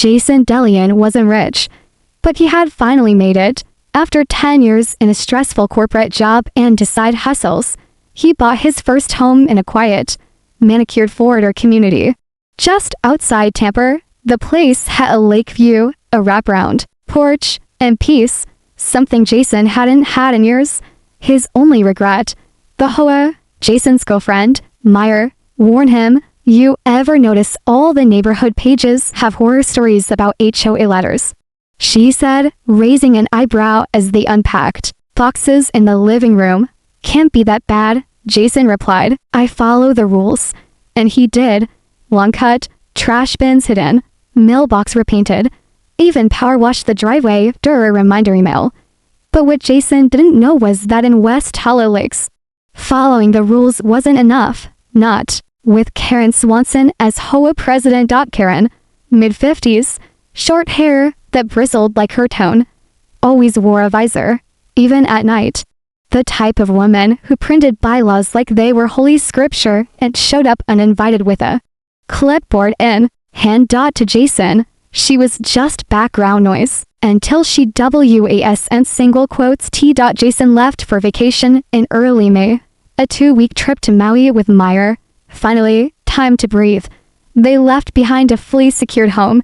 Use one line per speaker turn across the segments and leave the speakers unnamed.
Jason Delian wasn't rich, but he had finally made it. After 10 years in a stressful corporate job and side hustles, he bought his first home in a quiet, manicured Florida community. Just outside Tampa, the place had a lake view, a wraparound porch, and peace, something Jason hadn't had in years. His only regret, the HOA, Jason's girlfriend, Meyer, warned him, "You ever notice all the neighborhood pages have horror stories about HOA letters?" She said, raising an eyebrow as they unpacked. "Boxes in the living room. Can't be that bad," Jason replied. "I follow the rules." And he did. Lawn cut, trash bins hidden, mailbox repainted, even power washed the driveway during a reminder email. But what Jason didn't know was that in West Hollow Lakes, following the rules wasn't enough. Not with Karen Swanson as HOA president. Karen, mid-50s, short hair that bristled like her tone, always wore a visor, even at night. The type of woman who printed bylaws like they were holy scripture and showed up uninvited with a clipboard in hand. To Jason, she was just background noise until she was and single quotes T. Jason left for vacation in early May, a 2-week trip to Maui with Meyer. Finally, time to breathe. They left behind a fully secured home,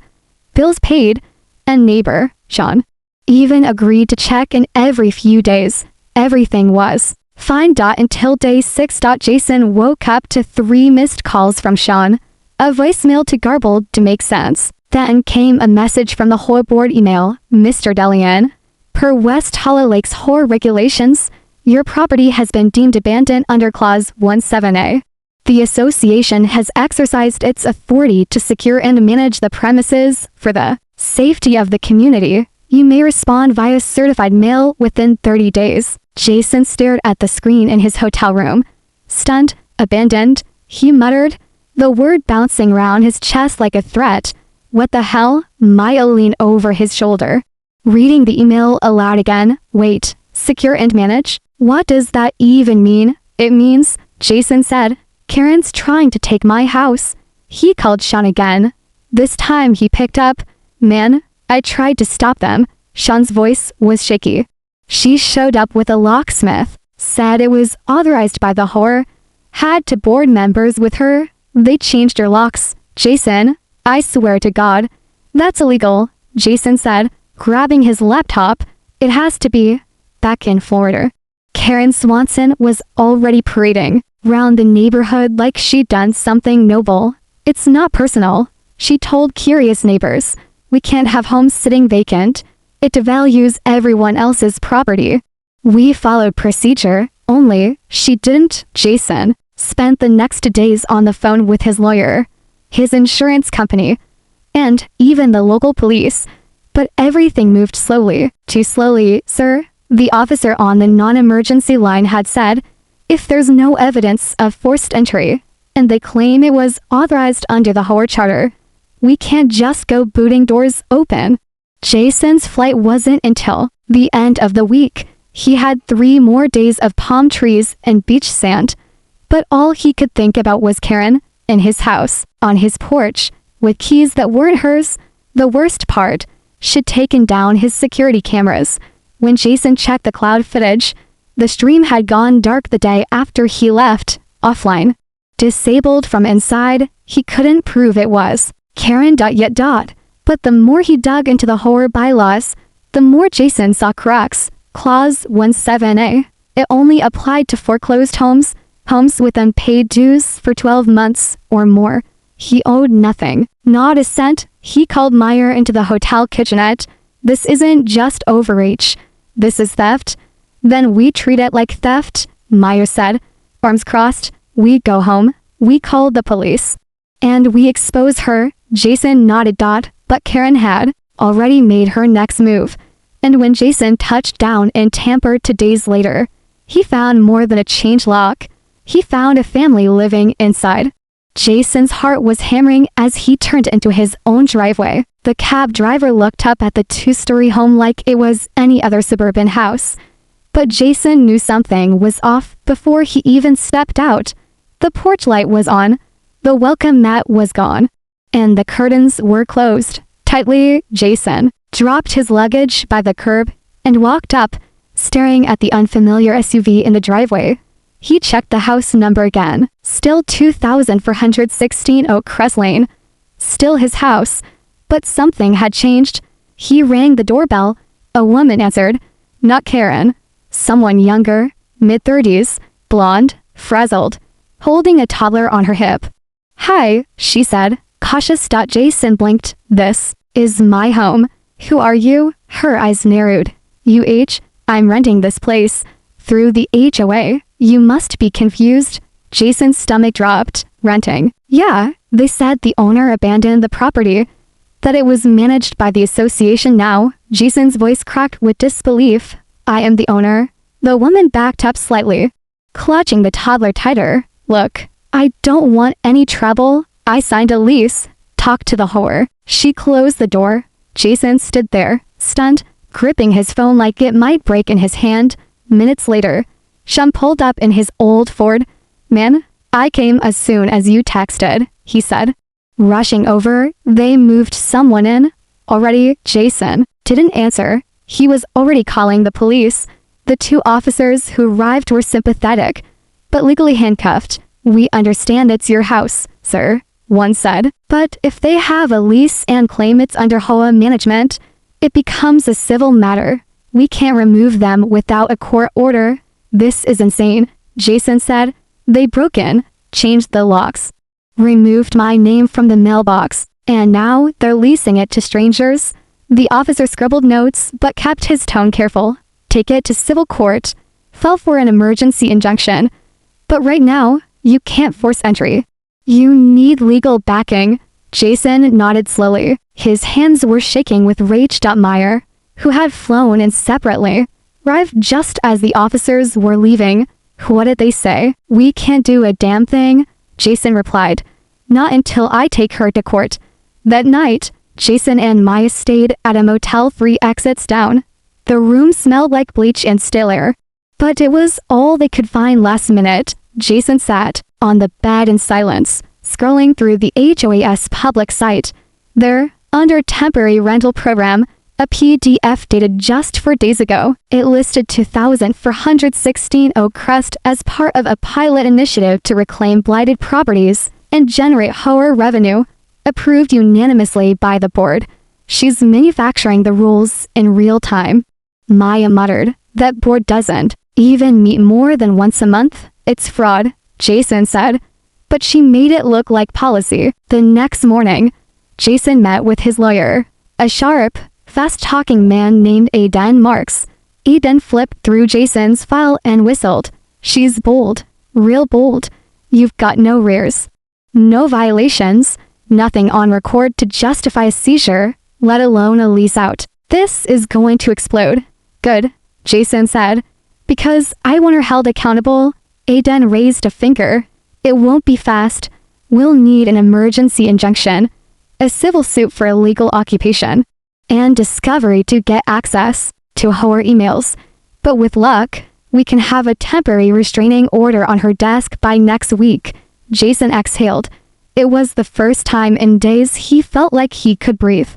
bills paid, and neighbor, Sean, even agreed to check in every few days. Everything was fine. Until day 6. Jason woke up to 3 missed calls from Sean, a voicemail too garbled to make sense. Then came a message from the HOA board email, "Mr. Delian, per West Hollow Lakes HOA regulations, your property has been deemed abandoned under Clause 17A. The association has exercised its authority to secure and manage the premises for the safety of the community. You may respond via certified mail within 30 days. Jason stared at the screen in his hotel room. Stunned, abandoned, he muttered, the word bouncing around his chest like a threat. What the hell? Maya leaned over his shoulder, reading the email aloud again. Wait, secure and manage? What does that even mean? It means, Jason said, Karen's trying to take my house. He called Sean again. This time he picked up. Man, I tried to stop them. Sean's voice was shaky. She showed up with a locksmith, said it was authorized by the HOA, had 2 board members with her. They changed her locks. Jason, I swear to God, that's illegal, Jason said, grabbing his laptop. It has to be. Back in Florida, Karen Swanson was already parading round the neighborhood like she'd done something noble. It's not personal, she told curious neighbors. We can't have homes sitting vacant. It devalues everyone else's property. We followed procedure, only she didn't. Jason spent the next days on the phone with his lawyer, his insurance company, and even the local police. But everything moved slowly. Too slowly, sir, the officer on the non-emergency line had said. If there's no evidence of forced entry, and they claim it was authorized under the HOA charter, we can't just go booting doors open. Jason's flight wasn't until the end of the week. He had 3 more days of palm trees and beach sand. But all he could think about was Karen, in his house, on his porch, with keys that weren't hers. The worst part, she'd taken down his security cameras. When Jason checked the cloud footage, the stream had gone dark the day after he left, offline. Disabled from inside, he couldn't prove it was Karen. But the more he dug into the HOA bylaws, the more Jason saw cracks. Clause 17A. It only applied to foreclosed homes with unpaid dues for 12 months or more. He owed nothing, not a cent. He called Meyer into the hotel kitchenette. This isn't just overreach. This is theft. Then we treat it like theft, Meyer said. Arms crossed. We go home. We called the police. And we expose her. Jason nodded. But Karen had already made her next move. And when Jason touched down in Tampa 2 days later, he found more than a change lock. He found a family living inside. Jason's heart was hammering as he turned into his own driveway. The cab driver looked up at the 2-story home like it was any other suburban house. But Jason knew something was off before he even stepped out. The porch light was on, the welcome mat was gone, and the curtains were closed. tightly. Jason dropped his luggage by the curb and walked up, staring at the unfamiliar SUV in the driveway. He checked the house number again. Still 2416 Oak Crest Lane. Still his house. But something had changed. He rang the doorbell. A woman answered. Not Karen. Someone younger, mid-30s, blonde, frazzled, holding a toddler on her hip. Hi, she said, cautious. Jason blinked. This is my home. Who are you? Her eyes narrowed. I'm renting this place. Through the HOA. You must be confused. Jason's stomach dropped. Renting. Yeah, they said the owner abandoned the property. That it was managed by the association now. Jason's voice cracked with disbelief. I am the owner. The woman backed up slightly, clutching the toddler tighter. Look, I don't want any trouble. I signed a lease. Talk to the whore. She closed the door. Jason stood there, stunned, gripping his phone like it might break in his hand. Minutes later, Shum pulled up in his old Ford. Man, I came as soon as you texted, he said. Rushing over, they moved someone in. Already, Jason didn't answer. He was already calling the police. The two officers who arrived were sympathetic, but legally handcuffed. We understand it's your house, sir, one said. But if they have a lease and claim it's under HOA management, it becomes a civil matter. We can't remove them without a court order. This is insane, Jason said. They broke in, changed the locks, removed my name from the mailbox, and now they're leasing it to strangers. The officer scribbled notes but kept his tone careful. Take it to civil court. Fell for an emergency injunction. But right now, you can't force entry. You need legal backing. Jason nodded slowly. His hands were shaking with rage. Meyer, who had flown in separately, arrived just as the officers were leaving. What did they say? We can't do a damn thing, Jason replied. Not until I take her to court. That night, Jason and Maya stayed at a motel 3 exits down. The room smelled like bleach and stale air. But it was all they could find last minute. Jason sat on the bed in silence, scrolling through the HOA's public site. There, under temporary rental program, a PDF dated just 4 days ago. It listed 2416 Oak Crest as part of a pilot initiative to reclaim blighted properties and generate HOA revenue, approved unanimously by the board. She's manufacturing the rules in real time. Maya muttered. That board doesn't even meet more than once a month. It's fraud, Jason said. But she made it look like policy. The next morning, Jason met with his lawyer, a sharp, fast-talking man named Aiden Marks. Aiden flipped through Jason's file and whistled. She's bold, real bold. You've got no rears, no violations, nothing on record to justify a seizure, let alone a lease out. This is going to explode. Good, Jason said. Because I want her held accountable. Aiden raised a finger. It won't be fast. We'll need an emergency injunction, a civil suit for illegal occupation, and discovery to get access to HOA emails. But with luck, we can have a temporary restraining order on her desk by next week. Jason exhaled. It was the first time in days he felt like he could breathe.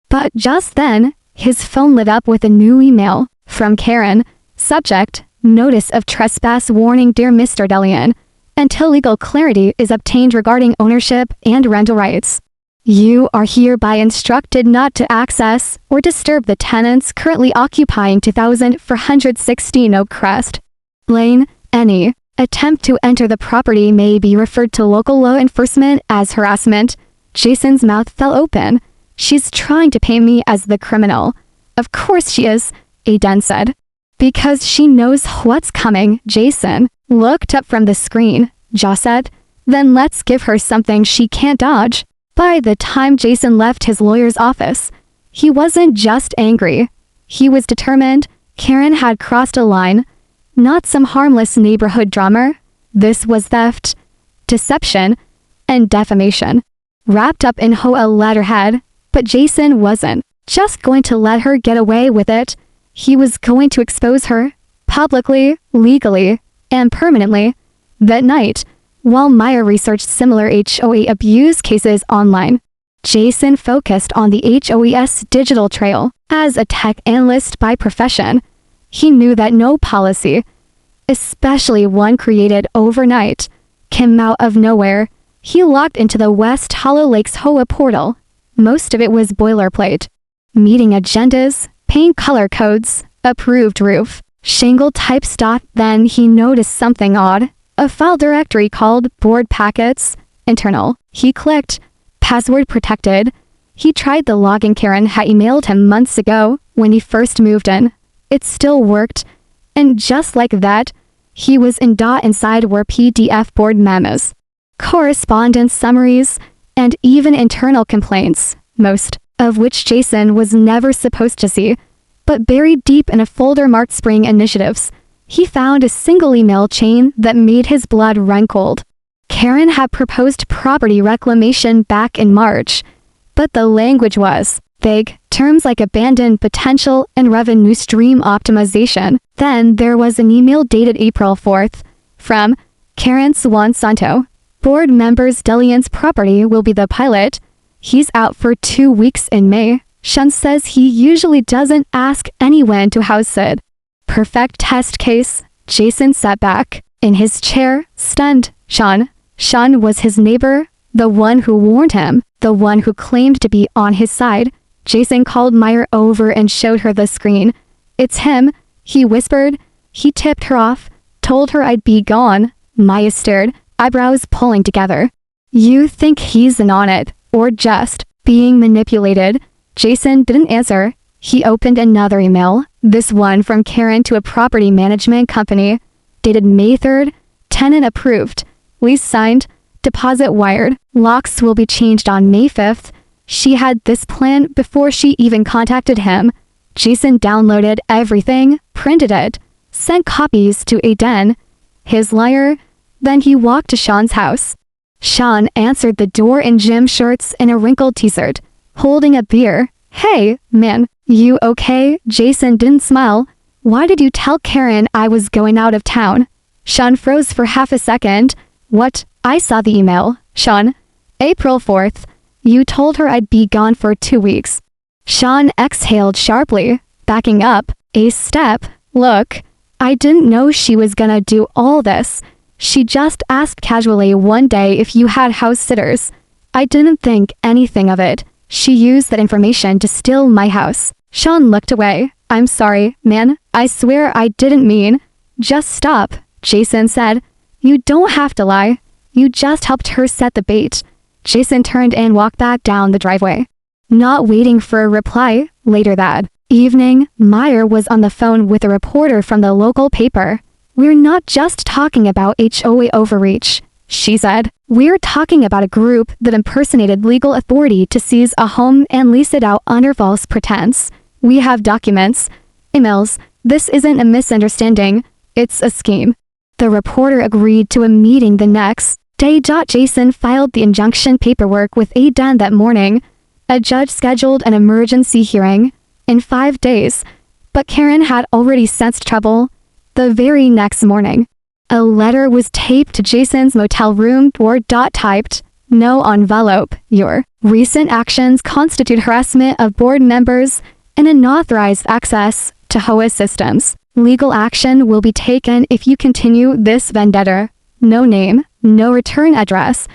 But just then, his phone lit up with a new email from Karen. Subject, Notice of Trespass Warning. Dear Mr. Delian, until legal clarity is obtained regarding ownership and rental rights, you are hereby instructed not to access or disturb the tenants currently occupying 2416 Oak Crest Lane. Any attempt to enter the property may be referred to local law enforcement as harassment. Jason's mouth fell open. She's trying to paint me as the criminal. Of course she is, Aiden said. Because she knows what's coming. Jason looked up from the screen. Jaw said, then let's give her something she can't dodge. By the time Jason left his lawyer's office, he wasn't just angry. He was determined. Karen had crossed a line. Not some harmless neighborhood drama. This was theft, deception, and defamation, wrapped up in HOA letterhead. But Jason wasn't just going to let her get away with it. He was going to expose her, publicly, legally, and permanently. That night, while Meyer researched similar HOA abuse cases online, Jason focused on the HOA's digital trail. As a tech analyst by profession, he knew that no policy, especially one created overnight, came out of nowhere. He logged into the West Hollow Lakes HOA portal. Most of it was boilerplate. Meeting agendas, paint color codes, approved roof, shingle type stuff. Then he noticed something odd. A file directory called board packets, internal. He clicked, password protected. He tried the login Karen had emailed him months ago when he first moved in. It still worked, and just like that, he was inside were PDF board memos, correspondence summaries, and even internal complaints, most of which Jason was never supposed to see. But buried deep in a folder marked Spring Initiatives, he found a single email chain that made his blood run cold. Karen had proposed property reclamation back in March, but the language was vague, terms like abandoned potential and revenue stream optimization. Then there was an email dated April 4th from Karen Swanson. Board members Delian's property will be the pilot. He's out for 2 weeks in May. Sean says he usually doesn't ask anyone to house sit. Perfect test case. Jason sat back in his chair, stunned. Sean was his neighbor, the one who warned him, the one who claimed to be on his side. Jason called Meyer over and showed her the screen. "It's him," he whispered. He tipped her off, told her I'd be gone. Maya stared, eyebrows pulling together. "You think he's in on it, or just being manipulated?" Jason didn't answer. He opened another email, this one from Karen to a property management company, dated May 3rd, tenant approved, lease signed, deposit wired, locks will be changed on May 5th. She had this plan before she even contacted him. Jason downloaded everything, printed it, sent copies to Aiden, his liar. Then he walked to Sean's house. Sean answered the door in gym shorts and a wrinkled t-shirt, holding a beer. "Hey, man, you okay?" Jason didn't smile. "Why did you tell Karen I was going out of town?" Sean froze for half a second. "What? I saw the email, Sean. April 4th. You told her I'd be gone for 2 weeks. Sean exhaled sharply, backing up a step. "Look, I didn't know she was gonna do all this. She just asked casually one day if you had house sitters. I didn't think anything of it. She used that information to steal my house." Sean looked away. "I'm sorry, man. I swear I didn't mean." "Just stop," Jason said. "You don't have to lie. You just helped her set the bait." Jason turned and walked back down the driveway. Not waiting for a reply, later that evening, Meyer was on the phone with a reporter from the local paper. "We're not just talking about HOA overreach," she said. "We're talking about a group that impersonated legal authority to seize a home and lease it out under false pretense. We have documents, emails. This isn't a misunderstanding. It's a scheme." The reporter agreed to a meeting the next day. Jason filed the injunction paperwork with Aiden that morning. A judge scheduled an emergency hearing in 5 days, but Karen had already sensed trouble. The very next morning, a letter was taped to Jason's motel room door. Typed, "No envelope. Your recent actions constitute harassment of board members and unauthorized access to HOA systems. Legal action will be taken if you continue this vendetta. No name, no return address."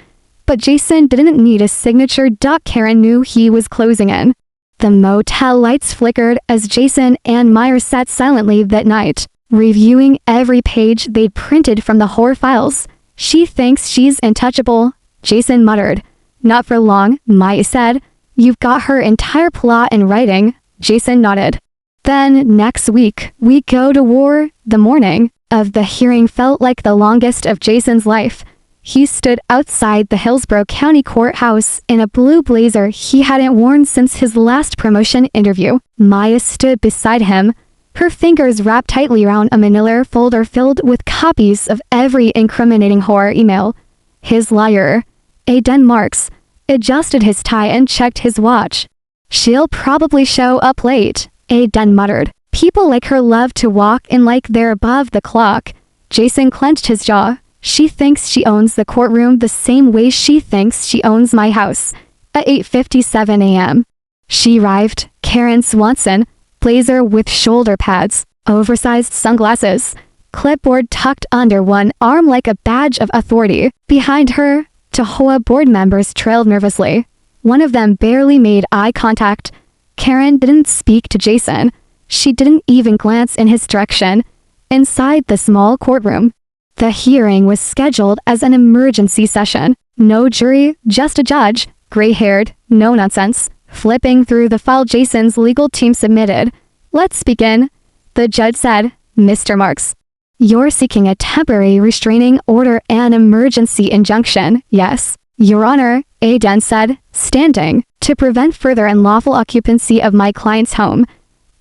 But Jason didn't need a signature. Karen knew he was closing in. The motel lights flickered as Jason and Meyer sat silently that night, reviewing every page they'd printed from the horror files. "She thinks she's untouchable," Jason muttered. "Not for long," Meyer said. "You've got her entire plot in writing." Jason nodded. "Then next week, we go to war." The morning of the hearing felt like the longest of Jason's life. He stood outside the Hillsborough County Courthouse in a blue blazer he hadn't worn since his last promotion interview. Maya stood beside him, her fingers wrapped tightly around a manila folder filled with copies of every incriminating horror email. His liar, Aiden Marks, adjusted his tie and checked his watch. "She'll probably show up late," Aiden muttered. "People like her love to walk in like they're above the clock." Jason clenched his jaw. "She thinks she owns the courtroom the same way she thinks she owns my house. at 8:57 a.m. She arrived, Karen Swanson, blazer with shoulder pads, oversized sunglasses, clipboard tucked under one arm like a badge of authority. Behind her, HOA board members trailed nervously. One of them barely made eye contact. Karen didn't speak to Jason. She didn't even glance in his direction. Inside the small courtroom, the hearing was scheduled as an emergency session. No jury, just a judge, gray-haired, no nonsense. Flipping through the file Jason's legal team submitted. "Let's begin," the judge said. "Mr. Marks, you're seeking a temporary restraining order and emergency injunction, yes?" "Your Honor," Aiden said, standing, "to prevent further unlawful occupancy of my client's home,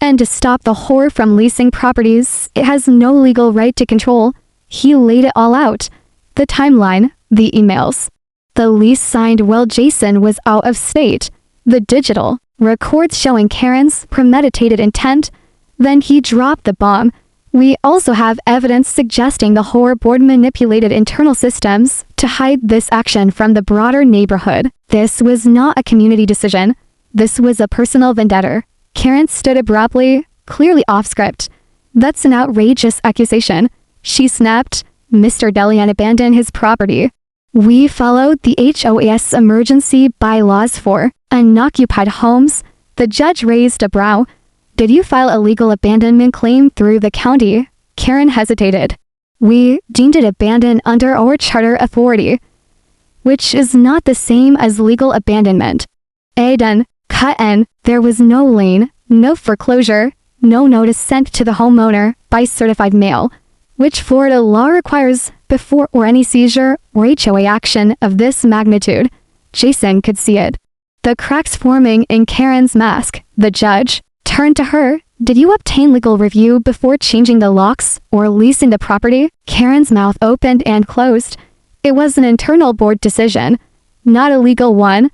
and to stop the HOA from leasing properties it has no legal right to control." He laid it all out. The timeline, the emails, the lease signed while Jason was out of state, the digital records showing Karen's premeditated intent. Then he dropped the bomb. "We also have evidence suggesting the HOA board manipulated internal systems to hide this action from the broader neighborhood. This was not a community decision. This was a personal vendetta." Karen stood abruptly, clearly off script. "That's an outrageous accusation," she snapped. "Mr. Delian abandoned his property. We followed the HOA's emergency bylaws for unoccupied homes." The judge raised a brow. "Did you file a legal abandonment claim through the county?" Karen hesitated. "We deemed it abandoned under our charter authority, which is not the same as legal abandonment." Aiden cut in. "There was no lien, no foreclosure, no notice sent to the homeowner by certified mail, which Florida law requires before or any seizure or HOA action of this magnitude." Jason could see it. The cracks forming in Karen's mask. The judge turned to her. "Did you obtain legal review before changing the locks or leasing the property?" Karen's mouth opened and closed. "It was an internal board decision, not a legal one,"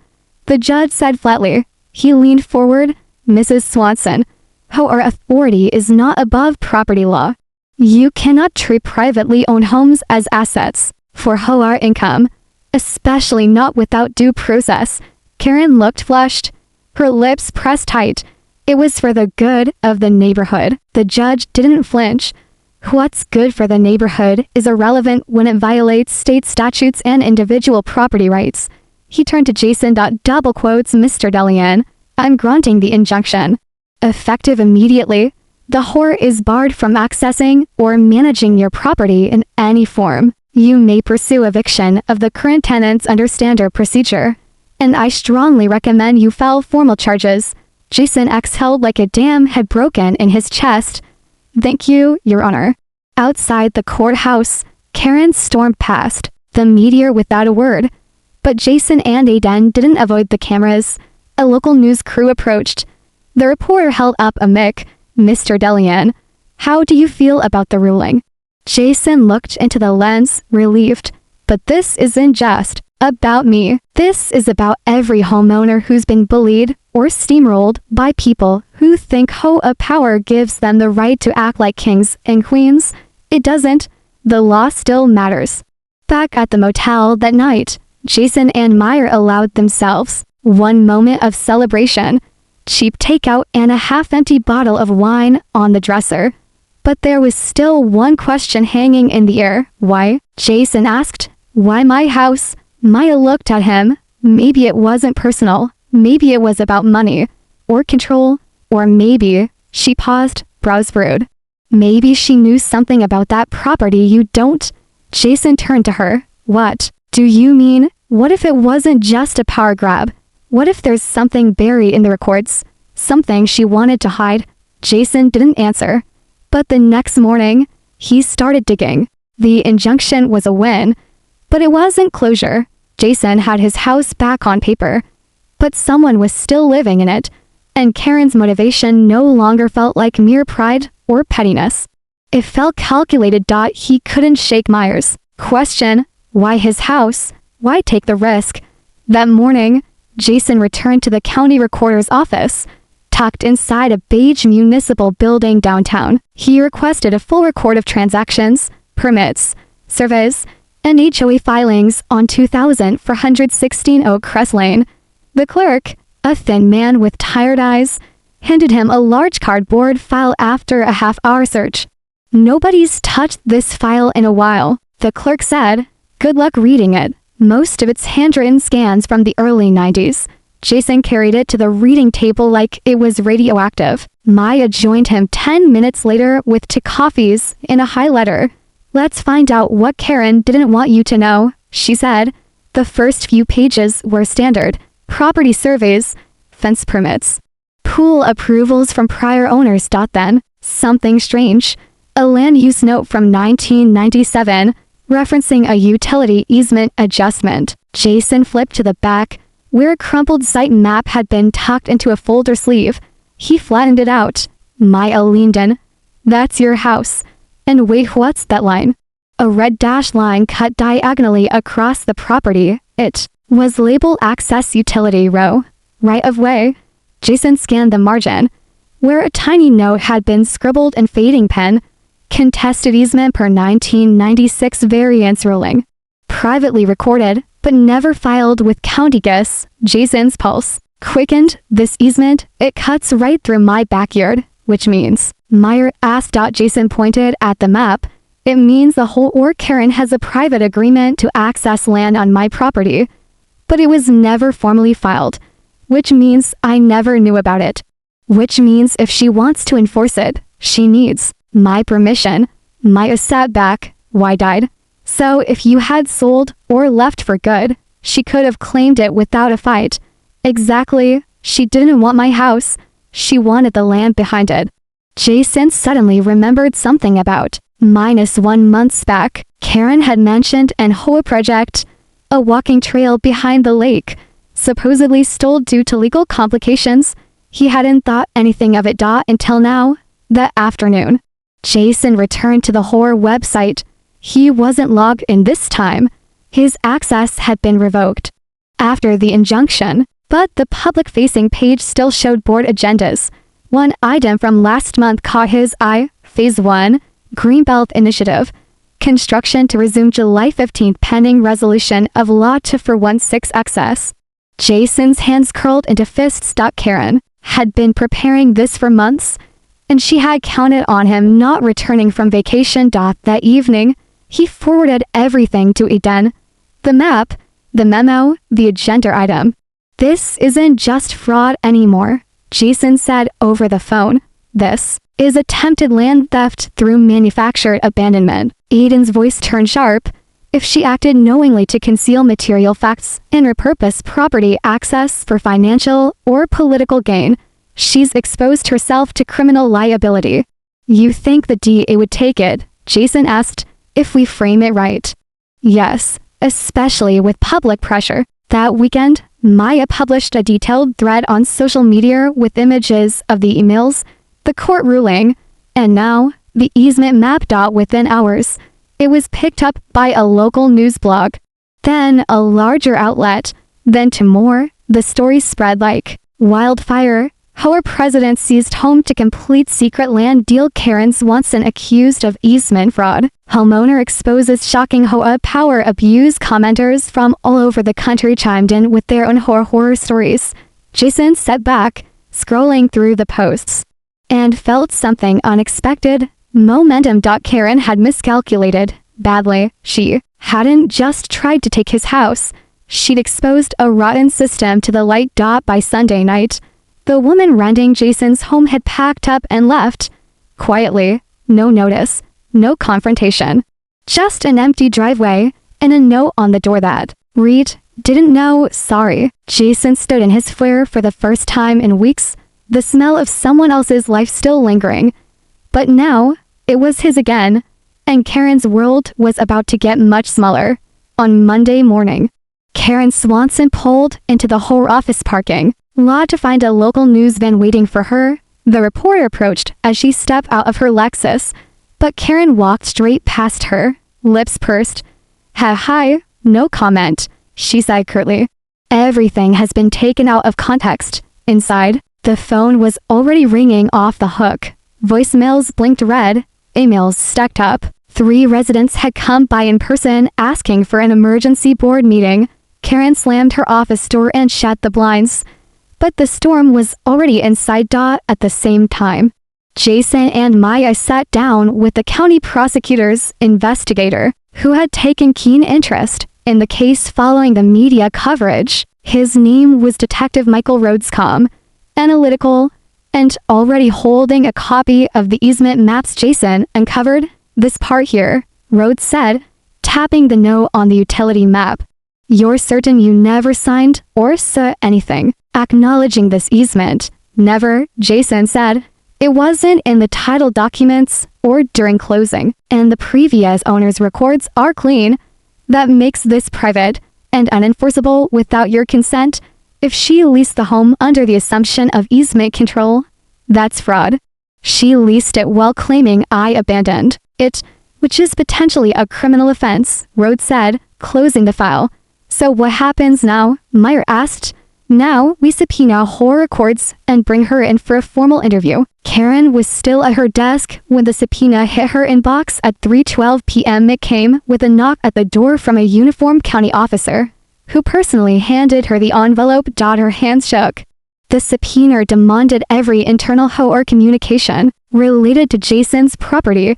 the judge said flatly. He leaned forward. "Mrs. Swanson, HOA authority is not above property law. You cannot treat privately owned homes as assets for HOA income, especially not without due process." Karen looked flushed, her lips pressed tight. It was for the good of the neighborhood. The judge didn't flinch. What's good for the neighborhood is irrelevant when it violates state statutes and individual property rights. He turned to Jason. Double quotes, "Mr. Delian, I'm granting the injunction. Effective immediately. The HOA is barred from accessing or managing your property in any form. You may pursue eviction of the current tenants under standard procedure, and I strongly recommend you file formal charges." Jason exhaled like a dam had broken in his chest. "Thank you, Your Honor." Outside the courthouse, Karen stormed past, the meteor without a word. But Jason and Aiden didn't avoid the cameras. A local news crew approached. The reporter held up a mic. "Mr. Delian, how do you feel about the ruling?" Jason looked into the lens, relieved. "But this isn't just about me. This is about every homeowner who's been bullied or steamrolled by people who think HOA power gives them the right to act like kings and queens. It doesn't. The law still matters." Back at the motel that night, Jason and Meyer allowed themselves one moment of celebration. Cheap takeout and a half-empty bottle of wine on the dresser. But there was still one question hanging in the air. "Why?" Jason asked. "Why my house?" Maya looked at him. Maybe it wasn't personal. Maybe it was about money, or control, or maybe, she paused, brows furrowed. Maybe she knew something about that property you don't. Jason turned to her. "What do you mean? What if it wasn't just a power grab? What if there's something buried in the records? Something she wanted to hide?" Jason didn't answer. But the next morning, he started digging. The injunction was a win, but it wasn't closure. Jason had his house back on paper, but someone was still living in it, and Karen's motivation no longer felt like mere pride or pettiness. It felt calculated. He couldn't shake Myers' question. Why his house? Why take the risk? That morning, Jason returned to the county recorder's office. Tucked inside a beige municipal building downtown, he requested a full record of transactions, permits, surveys, and HOA filings on 2416 Oak Crest Lane. The clerk, a thin man with tired eyes, handed him a large cardboard file after a half-hour search. "Nobody's touched this file in a while," the clerk said. "Good luck reading it. Most of it's handwritten scans from the early 90s. Jason carried it to the reading table like it was radioactive. Maya joined him 10 minutes later with 2 coffees and a highlighter. "Let's find out what Karen didn't want you to know," she said. The first few pages were standard. Property surveys, fence permits, pool approvals from prior owners. Then, something strange. A land use note from 1997, referencing a utility easement adjustment. Jason flipped to the back, where a crumpled site map had been tucked into a folder sleeve. He flattened it out. Maya leaned in. "That's your house. And wait, what's that line?" A red dashed line cut diagonally across the property. It was labeled Access Utility Row, right of way. Jason scanned the margin, where a tiny note had been scribbled in fading pen. Contested easement per 1996 variance ruling. Privately recorded, but never filed with county. Guess. Jason's pulse quickened. "This easement, it cuts right through my backyard, which means..." Meyer asked. Jason pointed at the map. "It means the whole or Karen has a private agreement to access land on my property. But it was never formally filed, which means I never knew about it. Which means if she wants to enforce it, she needs my permission." Maya sat back, wide-eyed. "So if you had sold or left for good, she could have claimed it without a fight." "Exactly. She didn't want my house. She wanted the land behind it." Jason suddenly remembered something about -1 months back. Karen had mentioned an HOA project, a walking trail behind the lake, supposedly stalled due to legal complications. He hadn't thought anything of it until now, that afternoon. Jason returned to the HOA website. He wasn't logged in this time. His access had been revoked after the injunction, but the public-facing page still showed board agendas. One item from last month caught his eye. Phase 1, Greenbelt Initiative. Construction to resume July 15th pending resolution of law to 416 access. Jason's hands curled into fists. Karen had been preparing this for months, and she had counted on him not returning from vacation. That evening, he forwarded everything to Eden. The map, the memo, the agenda item. "This isn't just fraud anymore," Jason said over the phone. "This is attempted land theft through manufactured abandonment." Eden's voice turned sharp. "If she acted knowingly to conceal material facts and repurpose property access for financial or political gain, she's exposed herself to criminal liability." "You think the DA would take it?" Jason asked. "If we frame it right?" "Yes, especially with public pressure." That weekend, Maya published a detailed thread on social media with images of the emails, the court ruling, and now, the easement map. Within hours, it was picked up by a local news blog, then a larger outlet, then 2 more. The story spread like wildfire. HOA president seized home to complete secret land deal. Karen Swanson accused of easement fraud. Homeowner exposes shocking HOA power abuse. Commenters from all over the country chimed in with their own horror stories. Jason sat back, scrolling through the posts, and felt something unexpected. Momentum. Karen had miscalculated badly. She hadn't just tried to take his house. She'd exposed a rotten system to the light. By Sunday night, the woman renting Jason's home had packed up and left. Quietly. No notice. No confrontation. Just an empty driveway and a note on the door that read, "Didn't know, sorry." Jason stood in his foyer for the first time in weeks, the smell of someone else's life still lingering. But now, it was his again, and Karen's world was about to get much smaller. On Monday morning, Karen Swanson pulled into the HOA office parking lot to find a local news van waiting for her. The reporter approached as she stepped out of her Lexus, but Karen walked straight past her, lips pursed. Hi, no comment," she said curtly. "Everything has been taken out of context." Inside, the phone was already ringing off the hook. Voicemails blinked red, emails stacked up. 3 residents had come by in person asking for an emergency board meeting. Karen slammed her office door and shut the blinds. But the storm was already inside at the same time. Jason and Maya sat down with the county prosecutor's investigator, who had taken keen interest in the case following the media coverage. His name was Detective Michael Rhodescombe, analytical, and already holding a copy of the easement maps Jason uncovered. This part here, Rhodes said, tapping the note on the utility map. You're certain you never signed or saw anything acknowledging this easement? Never, Jason said. It wasn't in the title documents or during closing, and the previous owner's records are clean. That makes this private and unenforceable without your consent. If she leased the home under the assumption of easement control, that's fraud. She leased it while claiming I abandoned it, which is potentially a criminal offense, Rhodes said, closing the file. So what happens now? Meyer asked. Now, we subpoena HOA records and bring her in for a formal interview. Karen was still at her desk when the subpoena hit her inbox at 3:12 p.m. It came with a knock at the door from a uniformed county officer, who personally handed her the envelope. Her hands shook. The subpoena demanded every internal HOA communication related to Jason's property,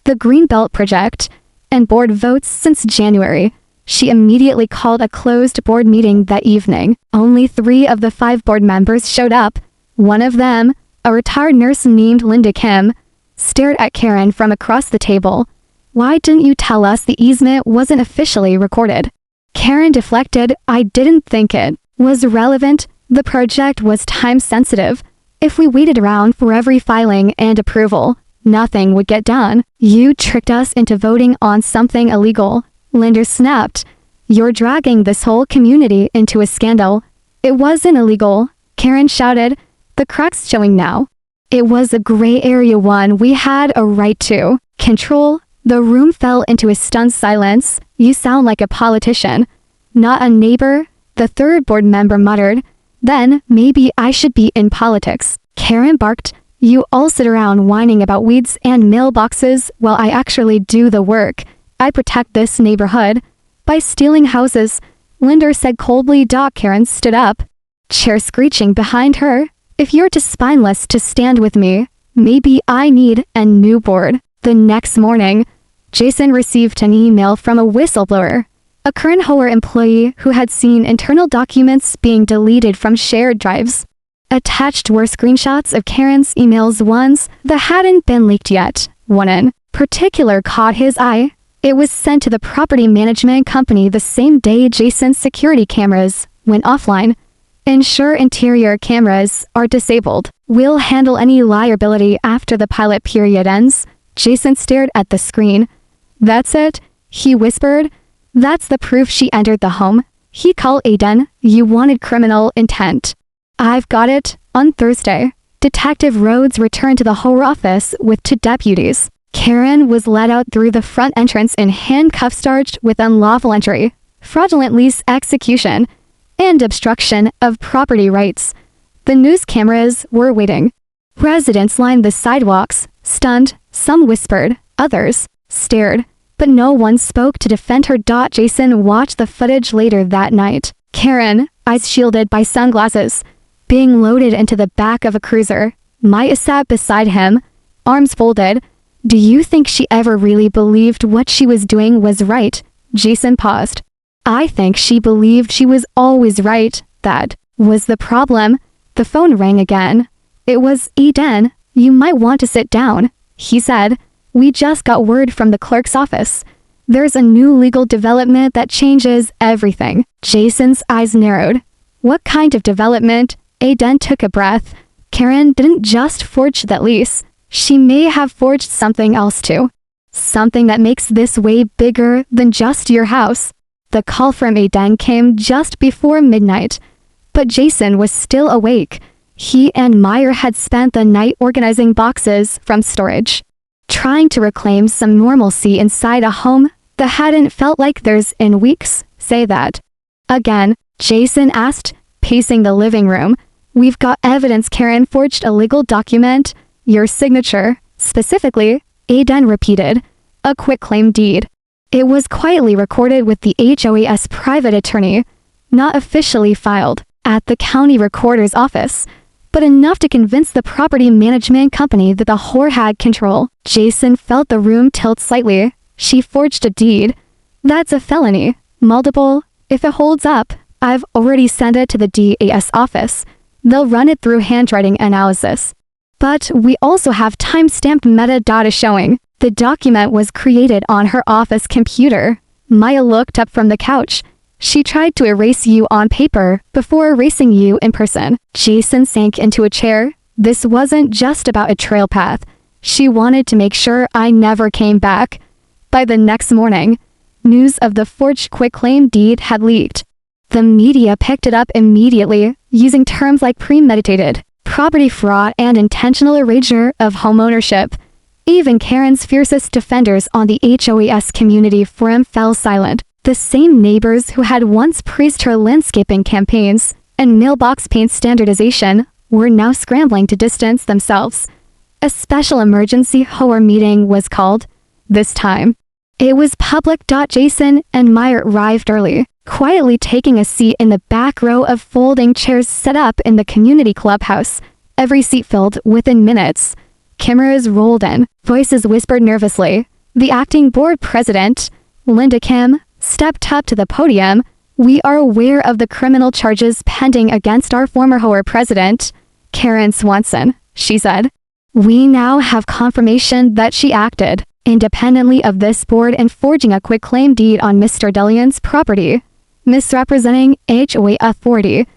the Greenbelt project, and board votes since January. She immediately called a closed board meeting that evening. Only 3 of the 5 board members showed up. One of them, a retired nurse named Linda Kim, stared at Karen from across the table. Why didn't you tell us the easement wasn't officially recorded? Karen deflected. I didn't think it was relevant. The project was time sensitive. If we waited around for every filing and approval, nothing would get done. You tricked us into voting on something illegal. Linda snapped. You're dragging this whole community into a scandal. It wasn't illegal, Karen shouted, the cracks showing now. It was a gray area one we had a right to control. The room fell into a stunned silence. You sound like a politician, not a neighbor, the third board member muttered. Then, maybe I should be in politics, Karen barked. You all sit around whining about weeds and mailboxes while I actually do the work. I protect this neighborhood by stealing houses, Linda said coldly. Karen stood up, chair screeching behind her. If you're too spineless to stand with me, maybe I need a new board. The next morning, Jason received an email from a whistleblower, a current HOA employee who had seen internal documents being deleted from shared drives. Attached were screenshots of Karen's emails, ones that hadn't been leaked yet. One in particular caught his eye. It was sent to the property management company the same day Jason's security cameras went offline. Ensure interior cameras are disabled. We'll handle any liability after the pilot period ends. Jason stared at the screen. That's it, he whispered. That's the proof she entered the home. He called Aiden. You wanted criminal intent. I've got it. On Thursday, Detective Rhodes returned to the HOA office with 2 deputies. Karen was led out through the front entrance in handcuffs charged with unlawful entry, fraudulent lease execution, and obstruction of property rights. The news cameras were waiting. Residents lined the sidewalks, stunned. Some whispered, others stared, but no one spoke to defend her. Jason watched the footage later that night. Karen, eyes shielded by sunglasses, being loaded into the back of a cruiser. Maya sat beside him, arms folded. Do you think she ever really believed what she was doing was right? Jason paused. I think she believed she was always right. That was the problem. The phone rang again. It was Eden. You might want to sit down, he said. We just got word from the clerk's office. There's a new legal development that changes everything. Jason's eyes narrowed. What kind of development? Eden took a breath. Karen didn't just forge that lease. She may have forged something else too. Something that makes this way bigger than just your house. The call from Aiden came just before midnight, but Jason was still awake. He and Meyer had spent the night organizing boxes from storage, trying to reclaim some normalcy inside a home that hadn't felt like theirs in weeks. Say that again, Jason asked, pacing the living room. We've got evidence Karen forged a legal document. Your signature, specifically, Aiden repeated. A quitclaim deed. It was quietly recorded with the HOA's private attorney, not officially filed at the county recorder's office, but enough to convince the property management company that the whore had control. Jason felt the room tilt slightly. She forged a deed. That's a felony. Multiple. If it holds up, I've already sent it to the DAS office. They'll run it through handwriting analysis. But we also have time-stamped metadata showing the document was created on her office computer. Maya looked up from the couch. She tried to erase you on paper before erasing you in person. Jason sank into a chair. This wasn't just about a trail path. She wanted to make sure I never came back. By the next morning, news of the forged quitclaim deed had leaked. The media picked it up immediately, using terms like premeditated, property fraud, and intentional erasure of homeownership. Even Karen's fiercest defenders on the HOA's community forum fell silent. The same neighbors who had once praised her landscaping campaigns and mailbox paint standardization were now scrambling to distance themselves. A special emergency HOA meeting was called. This time, it was public. Jason and Meyer arrived early, quietly taking a seat in the back row of folding chairs set up in the community clubhouse, every seat filled within minutes. Cameras rolled in, voices whispered nervously. The acting board president, Linda Kim, stepped up to the podium. We are aware of the criminal charges pending against our former HOA president, Karen Swanson, she said. We now have confirmation that she acted independently of this board in forging a quitclaim deed on Mr. Delian's property, misrepresenting HOA authority,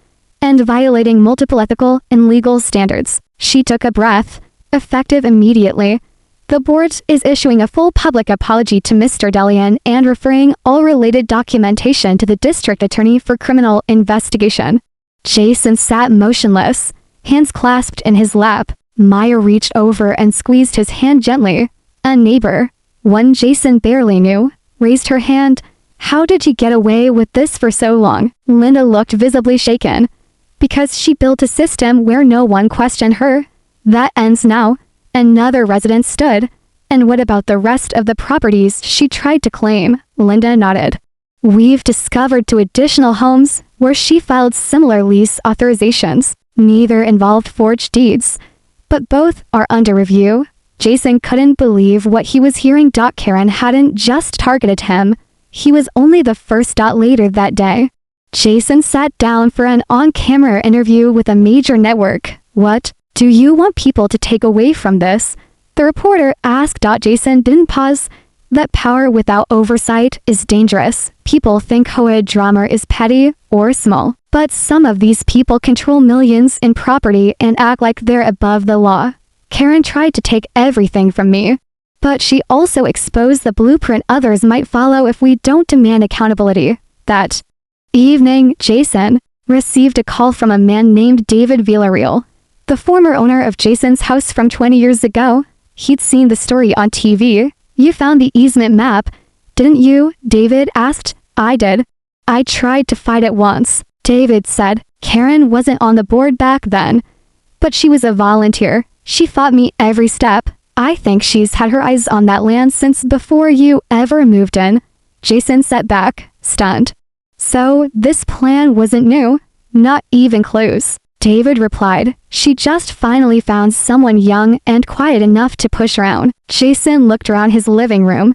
and violating multiple ethical and legal standards. She took a breath. Effective immediately, the board is issuing a full public apology to Mr. Delian and referring all related documentation to the district attorney for criminal investigation. Jason sat motionless, hands clasped in his lap. Maya reached over and squeezed his hand gently. A neighbor, one Jason barely knew, raised her hand. How did you get away with this for so long? Linda looked visibly shaken. Because she built a system where no one questioned her. That ends now. Another resident stood. And what about the rest of the properties she tried to claim? Linda nodded. We've discovered 2 additional homes where she filed similar lease authorizations. Neither involved forged deeds, but both are under review. Jason couldn't believe what he was hearing. Karen hadn't just targeted him. He was only the first. Later that day, Jason sat down for an on-camera interview with a major network. What do you want people to take away from this? The reporter asked. Jason didn't pause. That power without oversight is dangerous. People think HOA drama is petty or small, but some of these people control millions in property and act like they're above the law. Karen tried to take everything from me, but she also exposed the blueprint others might follow if we don't demand accountability. That evening, Jason received a call from a man named David Villarreal, the former owner of Jason's house from 20 years ago. He'd seen the story on TV. You found the easement map, didn't you? David asked. I did. I tried to fight it once, David said. Karen wasn't on the board back then, but she was a volunteer. She fought me every step. I think she's had her eyes on that land since before you ever moved in. Jason sat back, stunned. So this plan wasn't new? Not even close. David replied. She just finally found someone young and quiet enough to push around. Jason looked around his living room.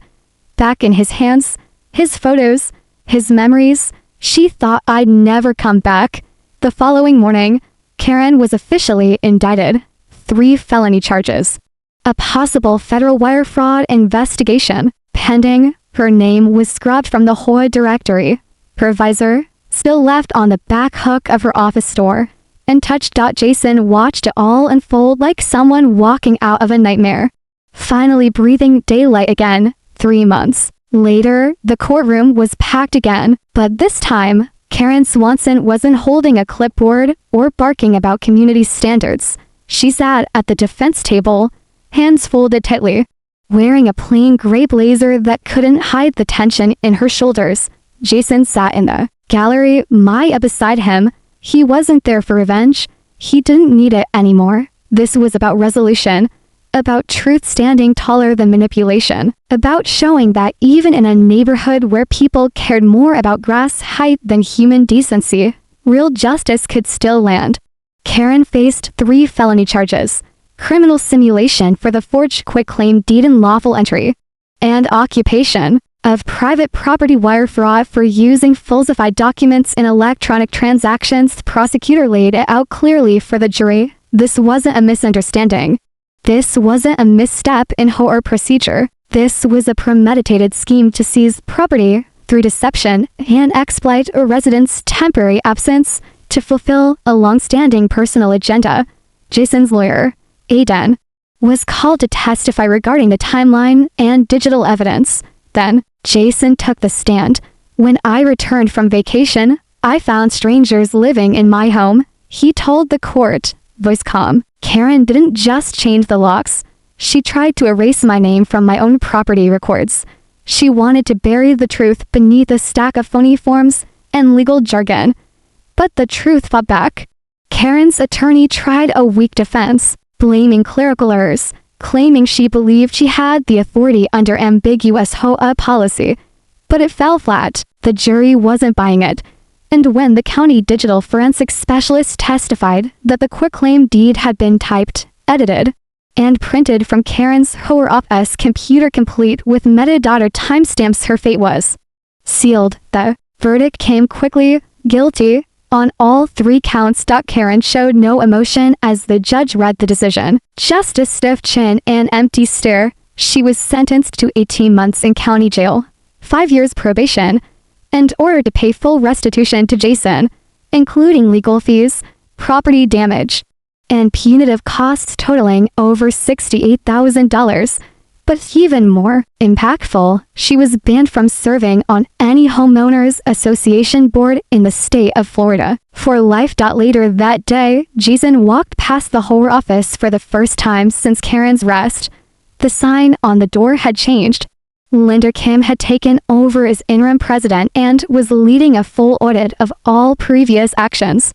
Back in his hands, his photos, his memories. She thought I'd never come back. The following morning, Karen was officially indicted. 3 felony charges. A possible federal wire fraud investigation pending. Her name was scrubbed from the HOA directory. Her visor still left on the back hook of her office door. Untouched. Jason watched it all unfold like someone walking out of a nightmare. Finally breathing daylight again. 3 months later, the courtroom was packed again, but this time, Karen Swanson wasn't holding a clipboard or barking about community standards. She sat at the defense table, hands folded tightly, wearing a plain gray blazer that couldn't hide the tension in her shoulders. Jason sat in the gallery, Maya beside him. He wasn't there for revenge. He didn't need it anymore. This was about resolution. about truth standing taller than manipulation, about showing that even in a neighborhood where people cared more about grass height than human decency, real justice could still land. Karen faced 3 felony charges: criminal simulation for the forged quitclaim deed and lawful entry, and occupation of private property wire fraud for using falsified documents in electronic transactions. The prosecutor laid it out clearly for the jury. This wasn't a misunderstanding. This wasn't a misstep in HOA procedure. This was a premeditated scheme to seize property through deception and exploit a resident's temporary absence to fulfill a long-standing personal agenda. Jason's lawyer, Aiden, was called to testify regarding the timeline and digital evidence. Then, Jason took the stand. When I returned from vacation, I found strangers living in my home, he told the court, voice calm. Karen didn't just change the locks. She tried to erase my name from my own property records. She wanted to bury the truth beneath a stack of phony forms and legal jargon. But the truth fought back. Karen's attorney tried a weak defense, blaming clerical errors, claiming she believed she had the authority under ambiguous HOA policy. But it fell flat. The jury wasn't buying it. And when the county digital forensic specialist testified that the quitclaim deed had been typed, edited, and printed from Karen's HOA office computer complete with metadata timestamps, her fate was sealed. The verdict came quickly, guilty, on all 3 counts. Karen showed no emotion as the judge read the decision, just a stiff chin and empty stare. She was sentenced to 18 months in county jail, 5 years probation, and ordered to pay full restitution to Jason, including legal fees, property damage, and punitive costs totaling over $68,000. But even more impactful, she was banned from serving on any homeowners association board in the state of Florida for life. Later that day, Jason walked past the HOA office for the first time since Karen's arrest. The sign on the door had changed. Linda Kim had taken over as interim president and was leading a full audit of all previous actions.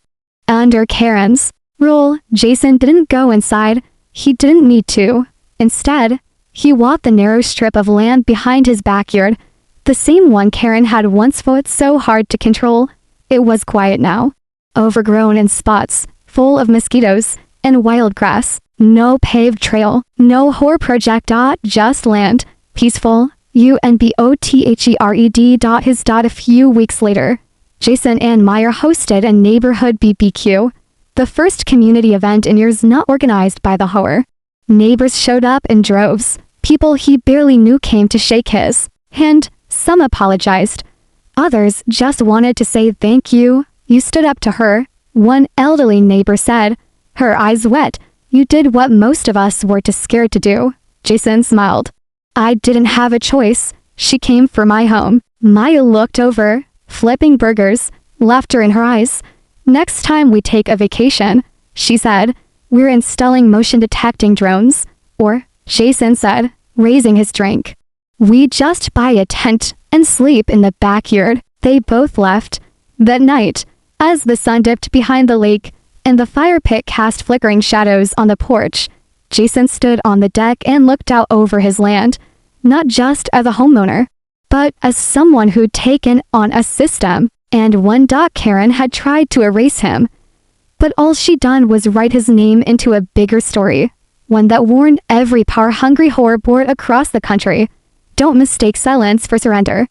Under Karen's rule, Jason didn't go inside. He didn't need to. Instead, he walked the narrow strip of land behind his backyard, the same one Karen had once fought so hard to control. It was quiet now, overgrown in spots, full of mosquitoes and wild grass. No paved trail, no HOA project. Just land, peaceful. UNBOTHERED. A few weeks later, Jason and Meyer hosted a neighborhood BBQ, the first community event in years not organized by the HOA. Neighbors showed up in droves. People he barely knew came to shake his hand. Some apologized. Others just wanted to say thank you. You stood up to her, one elderly neighbor said, her eyes wet. You did what most of us were too scared to do. Jason smiled. I didn't have a choice. She came for my home. Maya looked over, flipping burgers, laughter in her eyes. Next time we take a vacation, she said, we're installing motion detecting drones. Or, Jason said, raising his drink. We just buy a tent and sleep in the backyard. They both left. That night, as the sun dipped behind the lake and the fire pit cast flickering shadows on the porch, Jason stood on the deck and looked out over his land, not just as a homeowner, but as someone who'd taken on a system, and one. Karen had tried to erase him, but all she'd done was write his name into a bigger story, one that warned every power-hungry HOA board across the country. Don't mistake silence for surrender.